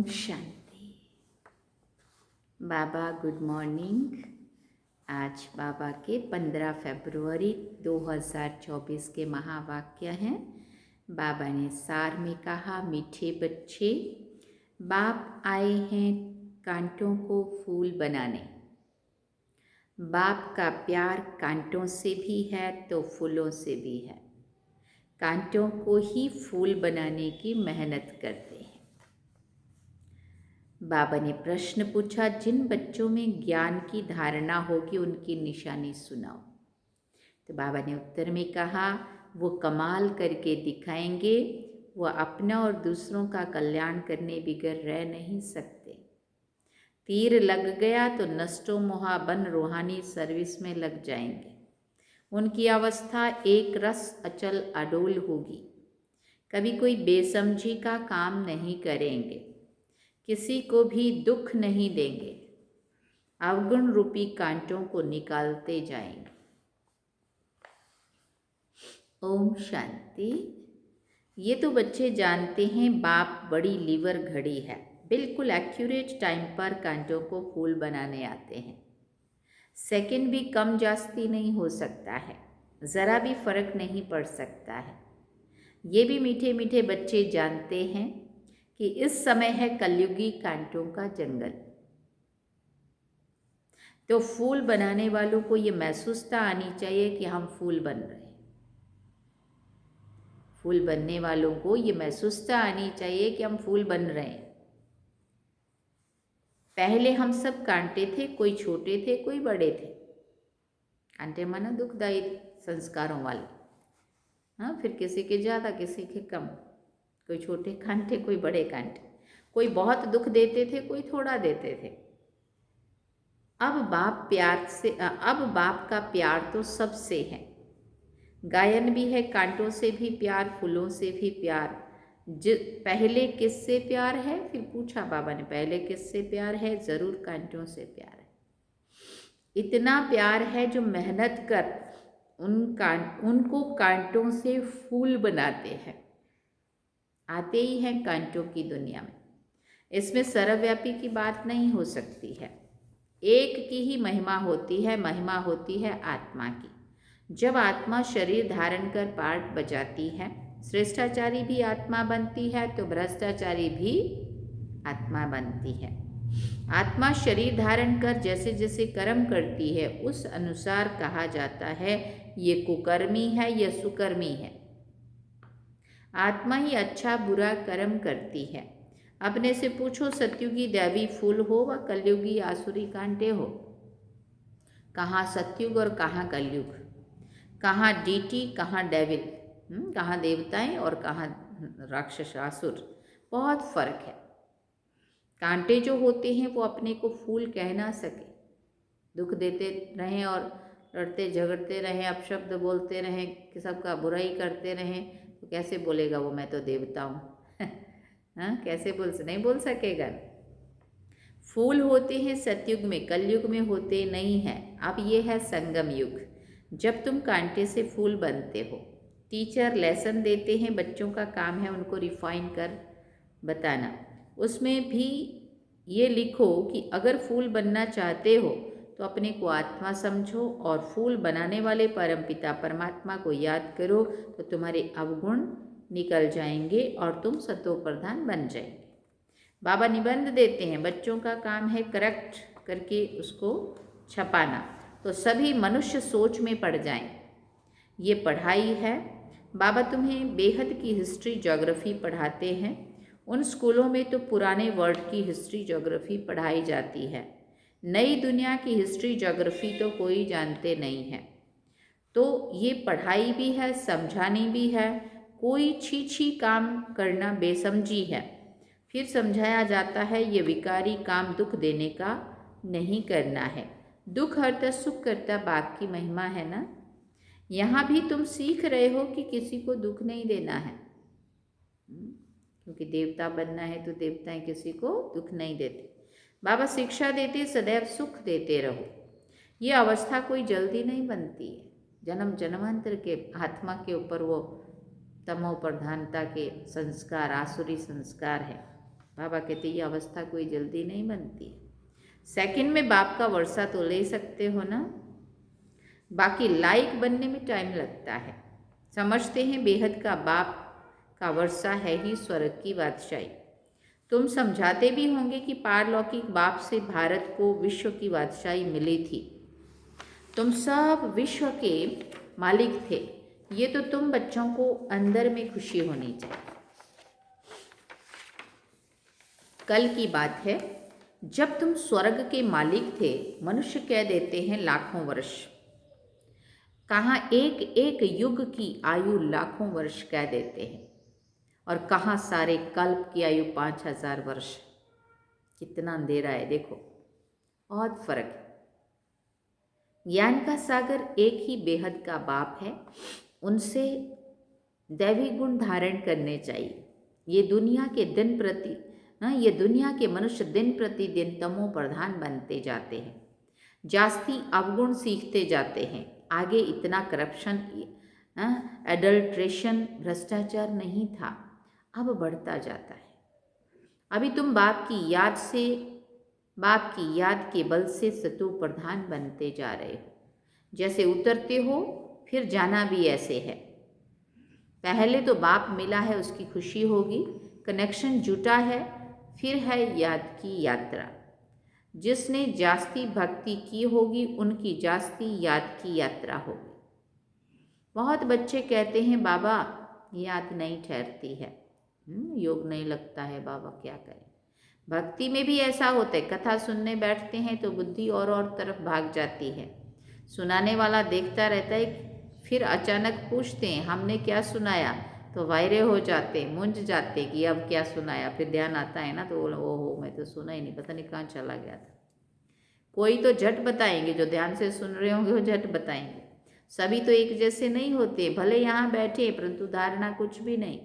शांति। बाबा good morning. आज बाबा के 15 फरवरी 2024 के महावाक्य हैं। बाबा ने सार में कहा, मीठे बच्चे, बाप आए हैं कांटों को फूल बनाने। बाप का प्यार कांटों से भी है तो फूलों से भी है। कांटों को ही फूल बनाने की मेहनत करते हैं। बाबा ने प्रश्न पूछा, जिन बच्चों में ज्ञान की धारणा होगी उनकी निशानी सुनाओ। तो बाबा ने उत्तर में कहा, वो कमाल करके दिखाएंगे। वो अपना और दूसरों का कल्याण करने बिगड़ रह नहीं सकते। तीर लग गया तो नष्टो मोहा बन रूहानी सर्विस में लग जाएंगे। उनकी अवस्था एक रस अचल अडोल होगी। कभी कोई बेसमझी का काम नहीं करेंगे। किसी को भी दुख नहीं देंगे। अवगुण रूपी कांटों को निकालते जाएंगे। ओम शांति। ये तो बच्चे जानते हैं, बाप बड़ी लीवर घड़ी है। बिल्कुल एक्यूरेट टाइम पर कांटों को फूल बनाने आते हैं। सेकंड भी कम जास्ती नहीं हो सकता है। ज़रा भी फर्क नहीं पड़ सकता है। ये भी मीठे मीठे बच्चे जानते हैं कि इस समय है कलयुगी कांटों का जंगल। तो फूल बनाने वालों को ये महसूसता आनी चाहिए कि हम फूल बन रहे हैं। फूल बनने वालों को ये महसूसता आनी चाहिए कि हम फूल बन रहे हैं। पहले हम सब कांटे थे, कोई छोटे थे, कोई बड़े थे। कांटे माना दुखदायी संस्कारों वाले। हाँ, फिर किसी के ज़्यादा, किसी के कम। कोई छोटे कांटे, कोई बड़े कांटे। कोई बहुत दुख देते थे, कोई थोड़ा देते थे। अब बाप का प्यार तो सबसे है। गायन भी है, कांटों से भी प्यार, फूलों से भी प्यार। पहले किससे प्यार है? फिर पूछा बाबा ने, पहले किससे प्यार है? जरूर कांटों से प्यार है। इतना प्यार है जो मेहनत कर उनको कांटों से फूल बनाते हैं। आते ही हैं कांटों की दुनिया में। इसमें सर्वव्यापी की बात नहीं हो सकती है। एक की ही महिमा होती है आत्मा की। जब आत्मा शरीर धारण कर पाठ बजाती है, श्रेष्ठाचारी भी आत्मा बनती है तो भ्रष्टाचारी भी आत्मा बनती है। आत्मा शरीर धारण कर जैसे जैसे कर्म करती है, उस अनुसार कहा जाता है ये कुकर्मी है, यह सुकर्मी है। आत्मा ही अच्छा बुरा कर्म करती है। अपने से पूछो, सत्युगी दैवी फूल हो व कलयुगी आसुरी कांटे हो। कहाँ सत्युग और कहाँ कलयुग, कहाँ डीटी कहाँ डेविल, कहाँ देवताएं और कहाँ राक्षस आसुर। बहुत फर्क है। कांटे जो होते हैं वो अपने को फूल कह ना सके। दुख देते रहें और लड़ते झगड़ते रहें, अपशब्द बोलते रहें, कि सबका बुराई करते रहें, तो कैसे बोलेगा वो मैं तो देवता हूँ? हाँ, कैसे नहीं बोल सकेगा। फूल होते हैं सतयुग में, कलयुग में होते नहीं हैं। अब ये है संगम युग, जब तुम कांटे से फूल बनते हो। टीचर लेसन देते हैं, बच्चों का काम है उनको रिफाइन कर बताना। उसमें भी ये लिखो कि अगर फूल बनना चाहते हो तो अपने को आत्मा समझो और फूल बनाने वाले परमपिता परमात्मा को याद करो, तो तुम्हारे अवगुण निकल जाएंगे और तुम सतो प्रधान बन जाएंगे। बाबा निबंध देते हैं, बच्चों का काम है करेक्ट करके उसको छपाना, तो सभी मनुष्य सोच में पड़ जाएं। ये पढ़ाई है। बाबा तुम्हें बेहद की हिस्ट्री ज्योग्राफी पढ़ाते हैं। उन स्कूलों में तो पुराने वर्ल्ड की हिस्ट्री ज्योग्राफी पढ़ाई जाती है। नई दुनिया की हिस्ट्री ज्योग्राफी तो कोई जानते नहीं है। तो ये पढ़ाई भी है, समझानी भी है। कोई छी काम करना बेसमझी है। फिर समझाया जाता है ये विकारी काम दुख देने का नहीं करना है। दुख हरता सुख करता बाप की महिमा है ना। यहाँ भी तुम सीख रहे हो कि किसी को दुख नहीं देना है, क्योंकि देवता बनना है तो देवताएं किसी को दुख नहीं देते। बाबा शिक्षा देते सदैव सुख देते रहो। ये अवस्था कोई जल्दी नहीं बनती है। जन्म जन्मांतर के आत्मा के ऊपर वो तमो प्रधानता के संस्कार, आसुरी संस्कार है। बाबा कहते ये अवस्था कोई जल्दी नहीं बनती। सेकंड में बाप का वर्षा तो ले सकते हो ना, बाकी लायक बनने में टाइम लगता है। समझते हैं बेहद का बाप का वर्षा है ही स्वर्ग की बादशाही। तुम समझाते भी होंगे कि पारलौकिक बाप से भारत को विश्व की बादशाही मिली थी। तुम सब विश्व के मालिक थे। ये तो तुम बच्चों को अंदर में खुशी होनी चाहिए। कल की बात है, जब तुम स्वर्ग के मालिक थे, मनुष्य कह देते हैं लाखों वर्ष। कहाँ एक एक युग की आयु लाखों वर्ष कह देते हैं, और कहाँ सारे कल्प की आयु 5000 वर्ष। कितना अंधेरा है देखो, बहुत फर्क है। ज्ञान का सागर एक ही बेहद का बाप है, उनसे दैवी गुण धारण करने चाहिए। ये दुनिया के मनुष्य दिन प्रतिदिन तमो प्रधान बनते जाते हैं, जास्ती अवगुण सीखते जाते हैं। आगे इतना करप्शन, एडल्ट्रेशन, भ्रष्टाचार नहीं था, अब बढ़ता जाता है। अभी तुम बाप की याद के बल से सतो प्रधान बनते जा रहे हो। जैसे उतरते हो फिर जाना भी ऐसे है। पहले तो बाप मिला है, उसकी खुशी होगी, कनेक्शन जुटा है, फिर है याद की यात्रा। जिसने जास्ती भक्ति की होगी उनकी जास्ती याद की यात्रा होगी। बहुत बच्चे कहते हैं बाबा याद नहीं ठहरती है, योग नहीं लगता है, बाबा क्या करें। भक्ति में भी ऐसा होता है, कथा सुनने बैठते हैं तो बुद्धि और तरफ भाग जाती है। सुनाने वाला देखता रहता है, फिर अचानक पूछते हैं हमने क्या सुनाया, तो वायरे हो जाते, मुंझ जाते कि अब क्या सुनाया। फिर ध्यान आता है ना तो ओहो मैं तो सुना ही नहीं, पता नहीं कहाँ चला गया था। कोई तो झट बताएंगे, जो ध्यान से सुन रहे होंगे वो झट बताएंगे। सभी तो एक जैसे नहीं होते, भले यहाँ बैठे परंतु धारणा कुछ भी नहीं।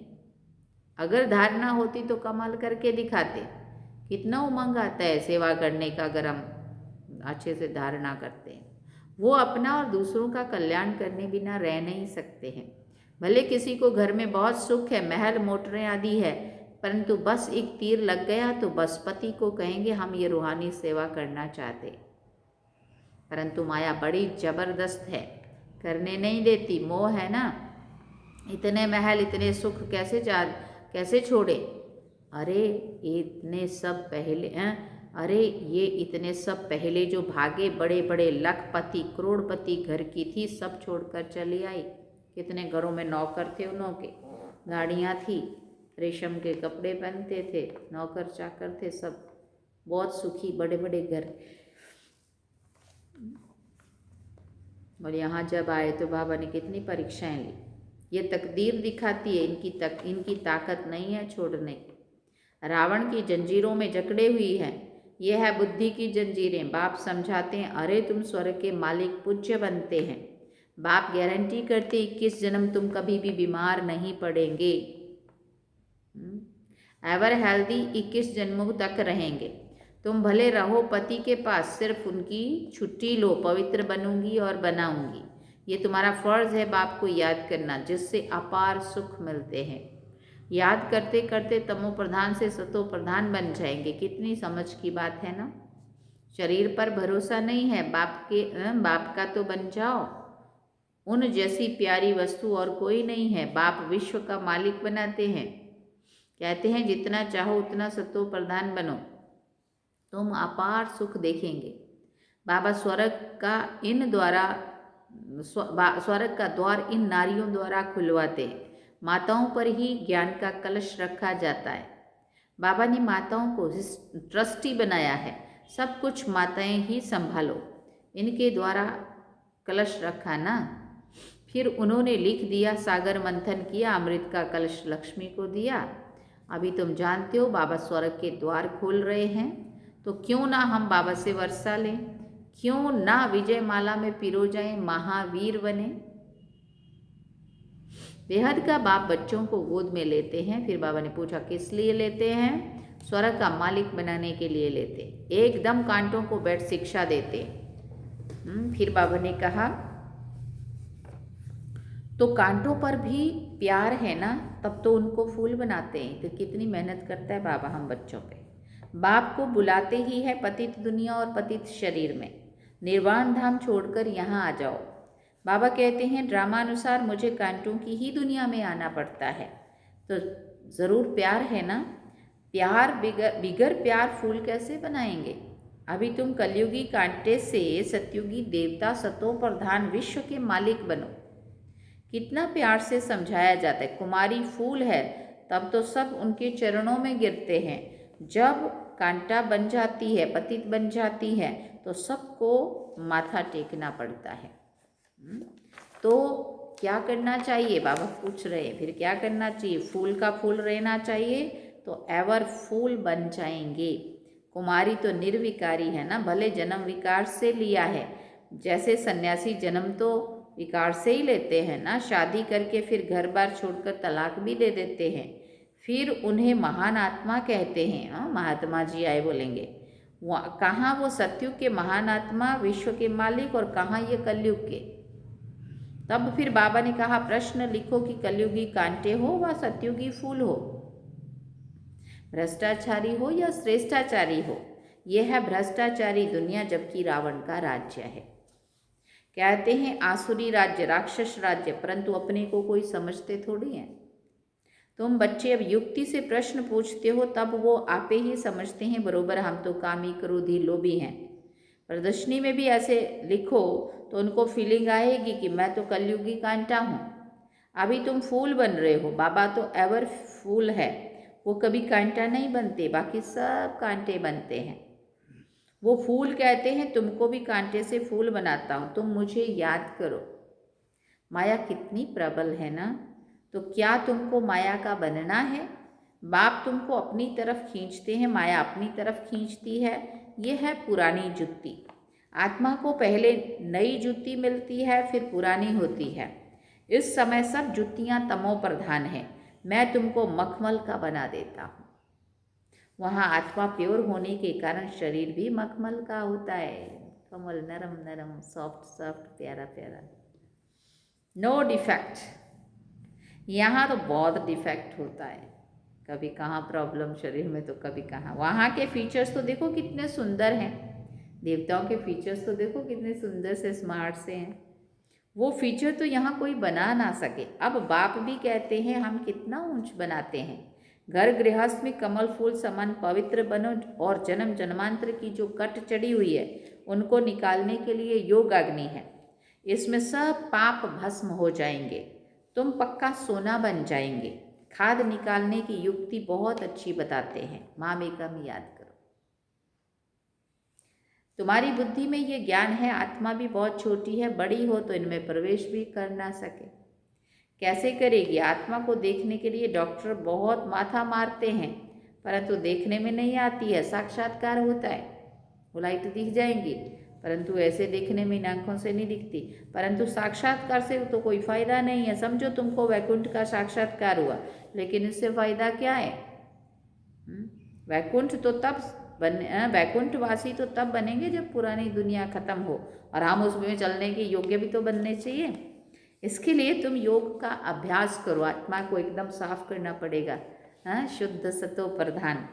अगर धारणा होती तो कमाल करके दिखाते। कितना उमंग आता है सेवा करने का अगर हम अच्छे से धारणा करते हैं। वो अपना और दूसरों का कल्याण करने बिना रह नहीं सकते हैं। भले किसी को घर में बहुत सुख है, महल मोटरें आदि है, परंतु बस एक तीर लग गया तो बस पति को कहेंगे हम ये रूहानी सेवा करना चाहते। परंतु माया बड़ी जबरदस्त है, करने नहीं देती, मोह है ना। इतने महल इतने सुख कैसे छोड़े। अरे इतने सब पहले जो भागे, बड़े बड़े लखपति करोड़पति घर की थी, सब छोड़कर चली आई। कितने घरों में नौकर थे, उन्हों के गाड़ियाँ थी, रेशम के कपड़े पहनते थे, नौकर चाकर थे, सब बहुत सुखी, बड़े बड़े घर। और यहाँ जब आए तो बाबा ने कितनी परीक्षाएं ली। ये तकदीर दिखाती है, इनकी ताकत नहीं है छोड़ने की। रावण की जंजीरों में जकड़े हुई है, यह है बुद्धि की जंजीरें। बाप समझाते हैं अरे तुम स्वर्ग के मालिक पूज्य बनते हैं। बाप गारंटी करते 21 जन्म तुम कभी भी बीमार नहीं पड़ेंगे। एवर हेल्दी 21 जन्मों तक रहेंगे। तुम भले रहो पति के पास, सिर्फ उनकी छुट्टी लो, पवित्र बनूंगी और बनाऊंगी। ये तुम्हारा फर्ज है बाप को याद करना, जिससे अपार सुख मिलते हैं। याद करते करते तमो प्रधान से सतो प्रधान बन जाएंगे। कितनी समझ की बात है ना। शरीर पर भरोसा नहीं है, बाप का तो बन जाओ। उन जैसी प्यारी वस्तु और कोई नहीं है। बाप विश्व का मालिक बनाते हैं, कहते हैं जितना चाहो उतना सतो प्रधान बनो, तुम अपार सुख देखेंगे। बाबा स्वर्ग का द्वार इन नारियों द्वारा खुलवाते हैं। माताओं पर ही ज्ञान का कलश रखा जाता है। बाबा ने माताओं को ट्रस्टी बनाया है, सब कुछ माताएं ही संभालो, इनके द्वारा कलश रखा ना। फिर उन्होंने लिख दिया, सागर मंथन किया, अमृत का कलश लक्ष्मी को दिया। अभी तुम जानते हो बाबा स्वर्ग के द्वार खोल रहे हैं, तो क्यों ना हम बाबा से वर्षा लें, क्यों ना विजय माला में पिरो जाएं, महावीर बने। बेहद का बाप बच्चों को गोद में लेते हैं। फिर बाबा ने पूछा किस लिए लेते हैं? स्वर्ग का मालिक बनाने के लिए लेते। एकदम कांटों को बैठ शिक्षा देते। फिर बाबा ने कहा तो कांटों पर भी प्यार है ना, तब तो उनको फूल बनाते हैं। तो कितनी मेहनत करता है बाबा हम बच्चों पे। बाप को बुलाते ही है पतित दुनिया और पतित शरीर में, निर्वाण धाम छोड़कर यहाँ आ जाओ। बाबा कहते हैं ड्रामानुसार मुझे कांटों की ही दुनिया में आना पड़ता है। तो ज़रूर प्यार है ना। प्यार बिगर प्यार फूल कैसे बनाएंगे। अभी तुम कलयुगी कांटे से सतयुगी देवता सतो प्रधान विश्व के मालिक बनो। कितना प्यार से समझाया जाता है। कुमारी फूल है तब तो सब उनके चरणों में गिरते हैं। जब कांटा बन जाती है, पतित बन जाती है, तो सबको माथा टेकना पड़ता है। तो क्या करना चाहिए बाबा पूछ रहे हैं, फिर क्या करना चाहिए। फूल का फूल रहना चाहिए तो एवर फूल बन जाएंगे। कुमारी तो निर्विकारी है ना, भले जन्म विकार से लिया है। जैसे सन्यासी जन्म तो विकार से ही लेते हैं ना, शादी करके फिर घर बार छोड़कर तलाक भी दे देते हैं, फिर उन्हें महान आत्मा कहते हैं। महात्मा जी आए बोलेंगे। कहाँ वो सतयुग के महान आत्मा, विश्व के मालिक, और कहाँ ये कलयुग के। तब फिर बाबा ने कहा प्रश्न लिखो कि कलयुगी कांटे हो व सतयुगी फूल हो, भ्रष्टाचारी हो या श्रेष्ठाचारी हो। यह है भ्रष्टाचारी दुनिया, जबकि रावण का राज्य है। कहते हैं आसुरी राज्य, राक्षस राज्य, परंतु अपने को कोई समझते थोड़ी हैं। तुम बच्चे अब युक्ति से प्रश्न पूछते हो तब वो आपे ही समझते हैं बरोबर हम तो कामी क्रोधी लोभी हैं। प्रदर्शनी में भी ऐसे लिखो तो उनको फीलिंग आएगी कि मैं तो कलयुगी कांटा हूँ। अभी तुम फूल बन रहे हो, बाबा तो एवर फूल है, वो कभी कांटा नहीं बनते, बाकी सब कांटे बनते हैं। वो फूल कहते हैं तुमको भी कांटे से फूल बनाता हूँ, तुम मुझे याद करो। माया कितनी प्रबल है ना। तो क्या तुमको माया का बनना है। बाप तुमको अपनी तरफ खींचते हैं, माया अपनी तरफ खींचती है। ये है पुरानी जुत्ती। आत्मा को पहले नई जुत्ती मिलती है, फिर पुरानी होती है। इस समय सब जुत्तियाँ तमो प्रधान हैं। मैं तुमको मखमल का बना देता हूँ। वहाँ आत्मा प्योर होने के कारण शरीर भी मखमल का होता है। कमल नरम नरम, सॉफ्ट सॉफ्ट, प्यारा प्यारा, नो डिफेक्ट। यहाँ तो बहुत डिफेक्ट होता है, कभी कहाँ प्रॉब्लम शरीर में तो कभी कहाँ। वहाँ के फीचर्स तो देखो कितने सुंदर हैं, देवताओं के फीचर्स तो देखो कितने सुंदर से स्मार्ट से हैं। वो फीचर तो यहाँ कोई बना ना सके। अब बाप भी कहते हैं हम कितना ऊंच बनाते हैं। घर गृहस्थ में कमल फूल समान पवित्र बनो, और जन्म जन्मांतर की जो कट चढ़ी हुई है उनको निकालने के लिए योग अग्नि है। इसमें सब पाप भस्म हो जाएंगे, तुम पक्का सोना बन जाएंगे। खाद निकालने की युक्ति बहुत अच्छी बताते हैं, मामेकम याद करो। तुम्हारी बुद्धि में ये ज्ञान है, आत्मा भी बहुत छोटी है, बड़ी हो तो इनमें प्रवेश भी कर ना सके। कैसे करेगी। आत्मा को देखने के लिए डॉक्टर बहुत माथा मारते हैं, परंतु देखने में नहीं आती है। साक्षात्कार होता है, वो लाइट दिख जाएंगी, परंतु ऐसे देखने में इन आँखों से नहीं दिखती। परंतु साक्षात्कार से तो कोई फायदा नहीं है। समझो तुमको वैकुंठ का साक्षात्कार हुआ, लेकिन इससे फायदा क्या है। वैकुंठ तो तब वैकुंठवासी तो तब बनेंगे जब पुरानी दुनिया खत्म हो, और हम उसमें चलने के योग्य भी तो बनने चाहिए। इसके लिए तुम योग का अभ्यास करो, आत्मा को एकदम साफ करना पड़ेगा। शुद्ध सतो प्रधान।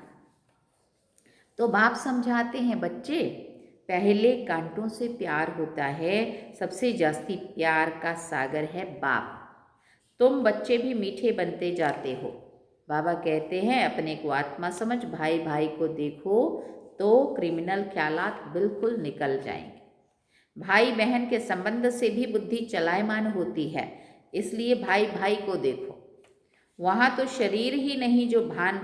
तो बाप समझाते हैं बच्चे, पहले कांटों से प्यार होता है, सबसे जास्ती प्यार का सागर है बाप। तुम बच्चे भी मीठे बनते जाते हो। बाबा कहते हैं अपने को आत्मा समझ, भाई भाई को देखो तो क्रिमिनल ख्यालात बिल्कुल निकल जाएंगे। भाई बहन के संबंध से भी बुद्धि चलायमान होती है, इसलिए भाई भाई को देखो। वहाँ तो शरीर ही नहीं जो भान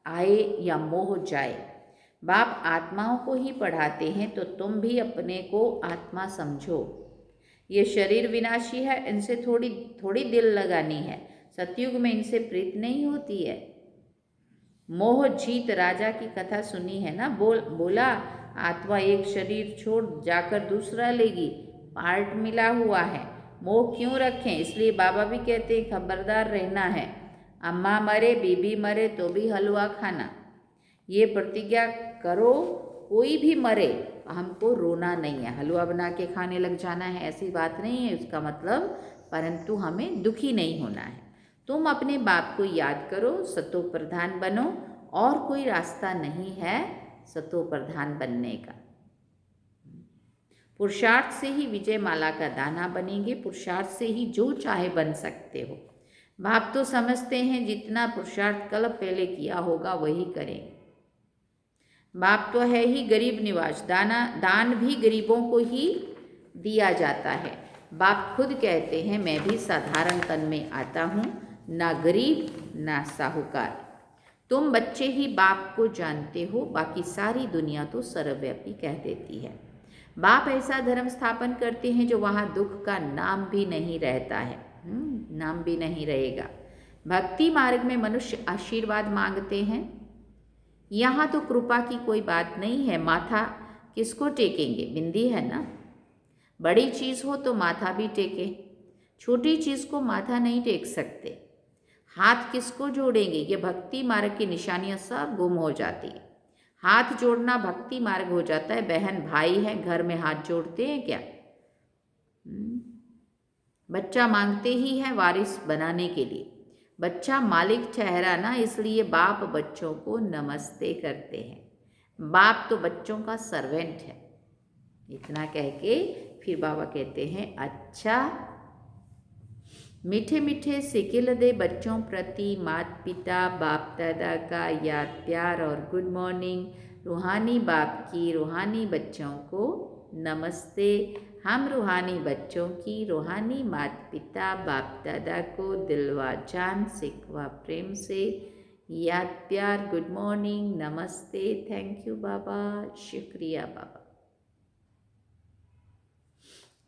आए या मोह जाए। बाप आत्माओं को ही पढ़ाते हैं, तो तुम भी अपने को आत्मा समझो। ये शरीर विनाशी है, इनसे थोड़ी थोड़ी दिल लगानी है। सतयुग में इनसे प्रीत नहीं होती है। मोह जीत राजा की कथा सुनी है ना। बोला आत्मा एक शरीर छोड़ जाकर दूसरा लेगी, पार्ट मिला हुआ है। मोह क्यों रखें। इसलिए बाबा भी कहते हैं खबरदार रहना है। अम्मा मरे बीबी मरे तो भी हलवा खाना। ये प्रतिज्ञा करो, कोई भी मरे हमको रोना नहीं है। हलवा बना के खाने लग जाना है, ऐसी बात नहीं है। उसका मतलब परंतु हमें दुखी नहीं होना है। तुम अपने बाप को याद करो, सतो प्रधान बनो, और कोई रास्ता नहीं है सतो प्रधान बनने का। पुरुषार्थ से ही विजय माला का दाना बनेंगे, पुरुषार्थ से ही जो चाहे बन सकते हो। बाप तो समझते हैं जितना पुरुषार्थ कल पहले किया होगा वही करेंगे। बाप तो है ही गरीब निवास, दान भी गरीबों को ही दिया जाता है। बाप खुद कहते हैं मैं भी साधारण तन में आता हूँ, ना गरीब ना साहूकार। तुम बच्चे ही बाप को जानते हो, बाकी सारी दुनिया तो सर्वव्यापी कह देती है। बाप ऐसा धर्म स्थापन करते हैं जो वहाँ दुख का नाम भी नहीं रहता है, नाम भी नहीं रहेगा। भक्ति मार्ग में मनुष्य आशीर्वाद मांगते हैं। यहाँ तो कृपा की कोई बात नहीं है। माथा किसको टेकेंगे? बिंदी है ना। बड़ी चीज़ हो तो माथा भी टेके, छोटी चीज़ को माथा नहीं टेक सकते। हाथ किसको जोड़ेंगे? ये भक्ति मार्ग की निशानियाँ सब गुम हो जाती है। हाथ जोड़ना भक्ति मार्ग हो जाता है। बहन भाई है, घर में हाथ जोड़ते हैं क्या? बच्चा मांगते ही है वारिस बनाने के लिए। बच्चा मालिक ठहरा ना, इसलिए बाप बच्चों को नमस्ते करते हैं। बाप तो बच्चों का सर्वेंट है। इतना कह के फिर बाबा कहते हैं अच्छा, मीठे मीठे सिकिल दे बच्चों प्रति माता पिता बाप दादा का याद प्यार और गुड मॉर्निंग। रूहानी बाप की रूहानी बच्चों को नमस्ते। हम रूहानी बच्चों की रूहानी माता पिता बाप दादा को दिलवा जान सिकवा प्रेम से याद प्यार गुड मॉर्निंग नमस्ते। थैंक यू बाबा, शुक्रिया बाबा।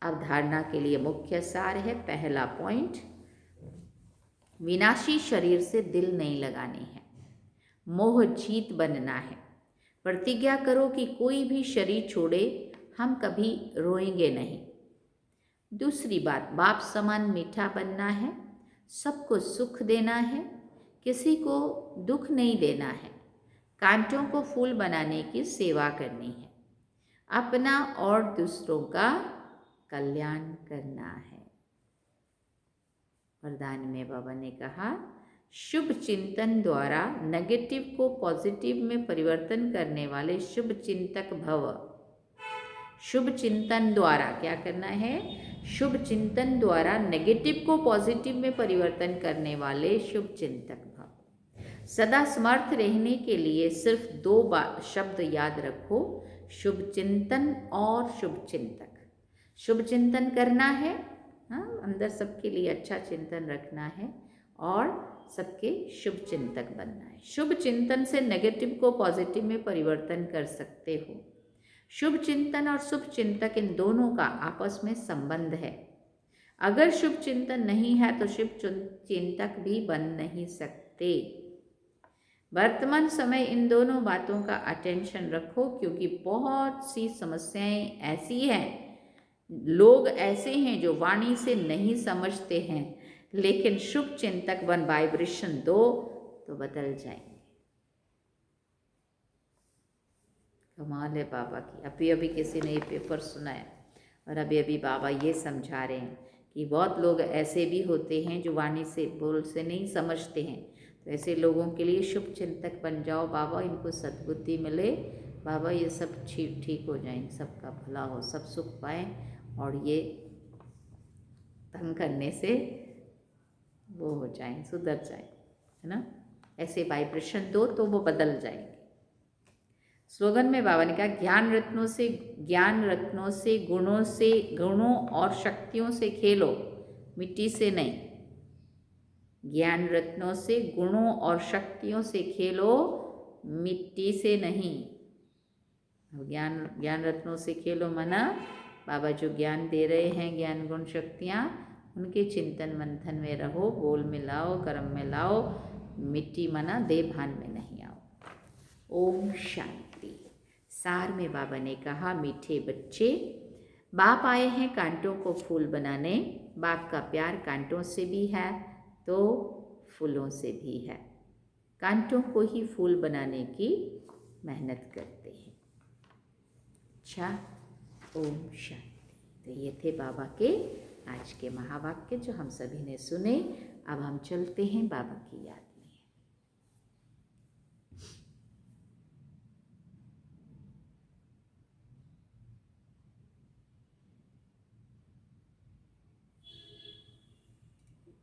अवधारणा के लिए मुख्य सार है। पहला पॉइंट, विनाशी शरीर से दिल नहीं लगानी है, मोह जीत बनना है। प्रतिज्ञा करो कि कोई भी शरीर छोड़े हम कभी रोएंगे नहीं। दूसरी बात, बाप समान मीठा बनना है, सबको सुख देना है, किसी को दुख नहीं देना है, कांटों को फूल बनाने की सेवा करनी है, अपना और दूसरों का कल्याण करना है। वरदान में बाबा ने कहा, शुभ चिंतन द्वारा नेगेटिव को पॉजिटिव में परिवर्तन करने वाले शुभ चिंतक भव। शुभ चिंतन द्वारा क्या करना है? शुभ चिंतन द्वारा नेगेटिव को पॉजिटिव में परिवर्तन करने वाले शुभ चिंतक भव। सदा समर्थ रहने के लिए सिर्फ दो शब्द याद रखो, शुभ चिंतन और शुभ चिंतक। शुभ चिंतन करना है, हाँ, अंदर सबके लिए अच्छा चिंतन रखना है और सबके शुभ चिंतक बनना है। शुभ चिंतन से नेगेटिव को पॉजिटिव में परिवर्तन कर सकते हो। शुभ चिंतन और शुभ चिंतक इन दोनों का आपस में संबंध है। अगर शुभ चिंतन नहीं है तो शुभ चिंतक भी बन नहीं सकते। वर्तमान समय इन दोनों बातों का अटेंशन रखो, क्योंकि बहुत सी समस्याएं ऐसी हैं, लोग ऐसे हैं जो वाणी से नहीं समझते हैं, लेकिन शुभ चिंतक बन वाइब्रेशन दो तो बदल जाएंगे। कमाल है बाबा की। अभी अभी किसी ने ये पेपर सुनाया और अभी अभी बाबा ये समझा रहे हैं कि बहुत लोग ऐसे भी होते हैं जो वाणी से बोल से नहीं समझते हैं। तो ऐसे लोगों के लिए शुभ चिंतक बन जाओ बाबा, इनको सद्बुद्धि मिले बाबा, ये सब ठीक हो जाए, सबका भला हो, सब सुख पाएँ और ये तंग करने से वो हो जाए, सुधर जाए, है ना। ऐसे वाइब्रेशन दो तो वो बदल जाएंगे। स्लोगन में बाबा ने कहा, ज्ञान रत्नों से गुणों और शक्तियों से खेलो, मिट्टी से नहीं। ज्ञान रत्नों से गुणों और शक्तियों से खेलो, मिट्टी से नहीं। ज्ञान रत्नों से खेलो मना बाबा जो ज्ञान दे रहे हैं, ज्ञान गुण शक्तियाँ, उनके चिंतन मंथन में रहो, बोल में लाओ, कर्म में लाओ, मिट्टी मना देह भान में नहीं आओ। ओम शांति। सार में बाबा ने कहा, मीठे बच्चे, बाप आए हैं कांटों को फूल बनाने। बाप का प्यार कांटों से भी है तो फूलों से भी है। कांटों को ही फूल बनाने की मेहनत करते हैं। अच्छा, ओम शांति। तो ये थे बाबा के आज के महावाक्य जो हम सभी ने सुने, अब हम चलते हैं बाबा की याद।